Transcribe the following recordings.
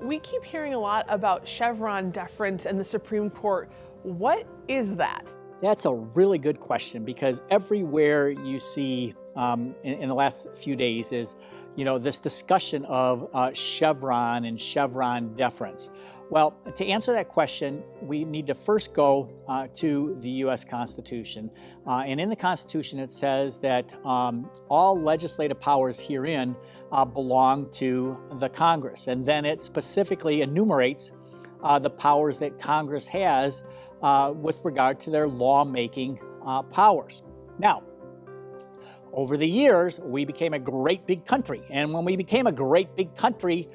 We keep hearing a lot about Chevron deference and the Supreme Court. What is that? That's a really good question, because everywhere you see in the last few days is, this discussion of Chevron and Chevron deference. Well, to answer that question, we need to first go to the U.S. Constitution. And in the Constitution, it says that all legislative powers herein belong to the Congress. And then it specifically enumerates the powers that Congress has with regard to their lawmaking powers. Now, over the years, we became a great big country. And when we became a great big country,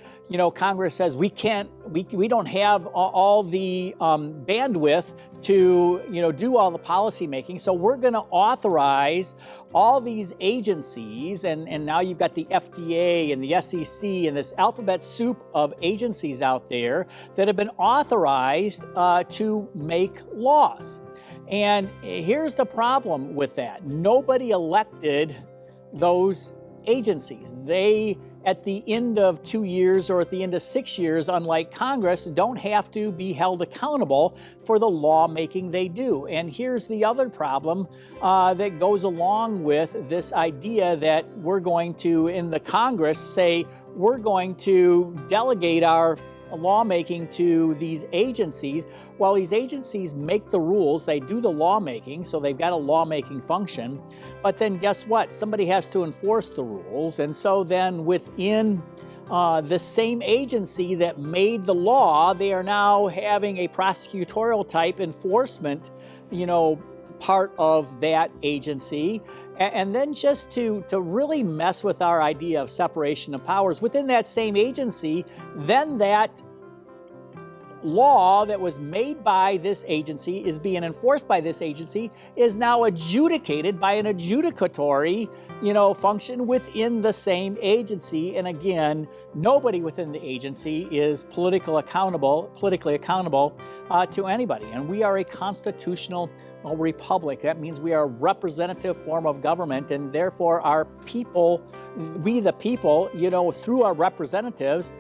Congress says we don't have all the bandwidth to, do all the policy making. So we're going to authorize all these agencies. And now you've got the FDA and the SEC and this alphabet soup of agencies out there that have been authorized to make laws. And here's the problem with that. Nobody elected those agencies. They, at the end of 2 years or at the end of 6 years, unlike Congress, don't have to be held accountable for the lawmaking they do. And here's the other problem that goes along with this idea that we're going to, in the Congress, say we're going to delegate our lawmaking to these agencies. Well, these agencies make the rules, they do the lawmaking, so they've got a lawmaking function. But then guess what? Somebody has to enforce the rules. And so then within the same agency that made the law, they are now having a prosecutorial type enforcement, part of that agency. And then just to really mess with our idea of separation of powers within that same agency, then that law that was made by this agency is being enforced by this agency is now adjudicated by an adjudicatory, function within the same agency. And again, nobody within the agency is politically accountable to anybody. And we are a constitutional republic. That means we are a representative form of government, and therefore our people, we the people, through our representatives,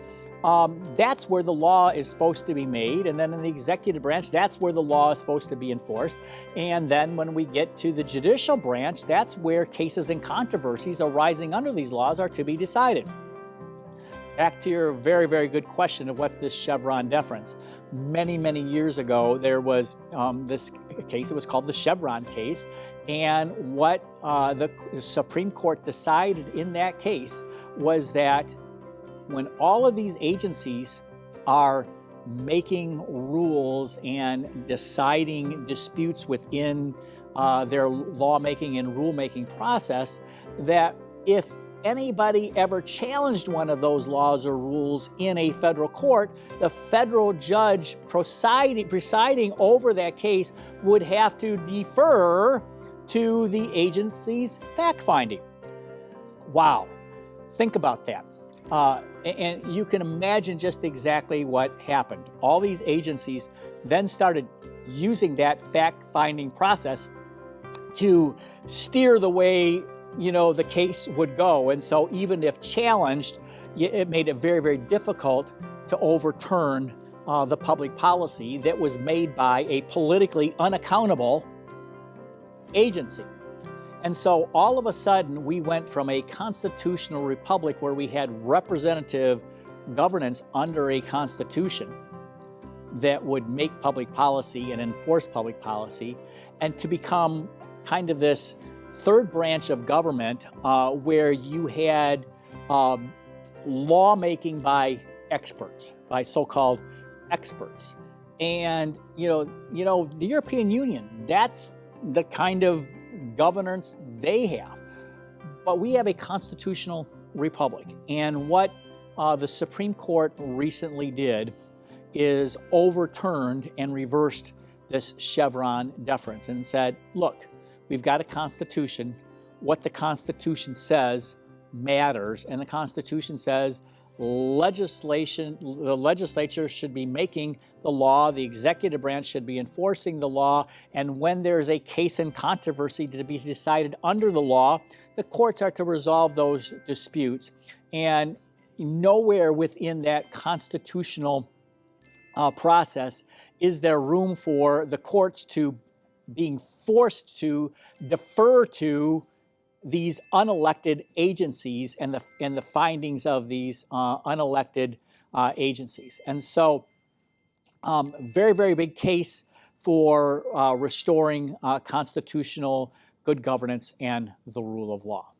that's where the law is supposed to be made. And then in the executive branch, that's where the law is supposed to be enforced. And then when we get to the judicial branch, that's where cases and controversies arising under these laws are to be decided. Back to your very, very good question of what's this Chevron deference. Many, many years ago, there was this case. It was called the Chevron case. And what the Supreme Court decided in that case was that when all of these agencies are making rules and deciding disputes within their lawmaking and rulemaking process, that if anybody ever challenged one of those laws or rules in a federal court, the federal judge presiding over that case would have to defer to the agency's fact-finding. Wow, think about that. And you can imagine just exactly what happened. All these agencies then started using that fact-finding process to steer the way the case would go. And so even if challenged, it made it very, very difficult to overturn the public policy that was made by a politically unaccountable agency. And so all of a sudden, we went from a constitutional republic where we had representative governance under a constitution that would make public policy and enforce public policy, and to become kind of this third branch of government where you had lawmaking by experts, by so-called experts. And, the European Union, that's the kind of governance they have. But we have a constitutional republic. And what the Supreme Court recently did is overturned and reversed this Chevron deference and said, look, we've got a constitution. What the Constitution says matters. And the Constitution says the legislature should be making the law, the executive branch should be enforcing the law, and when there's a case in controversy to be decided under the law, the courts are to resolve those disputes. And nowhere within that constitutional process is there room for the courts to being forced to defer to these unelected agencies and the findings of these unelected agencies. And so, very, very big case for restoring constitutional good governance and the rule of law.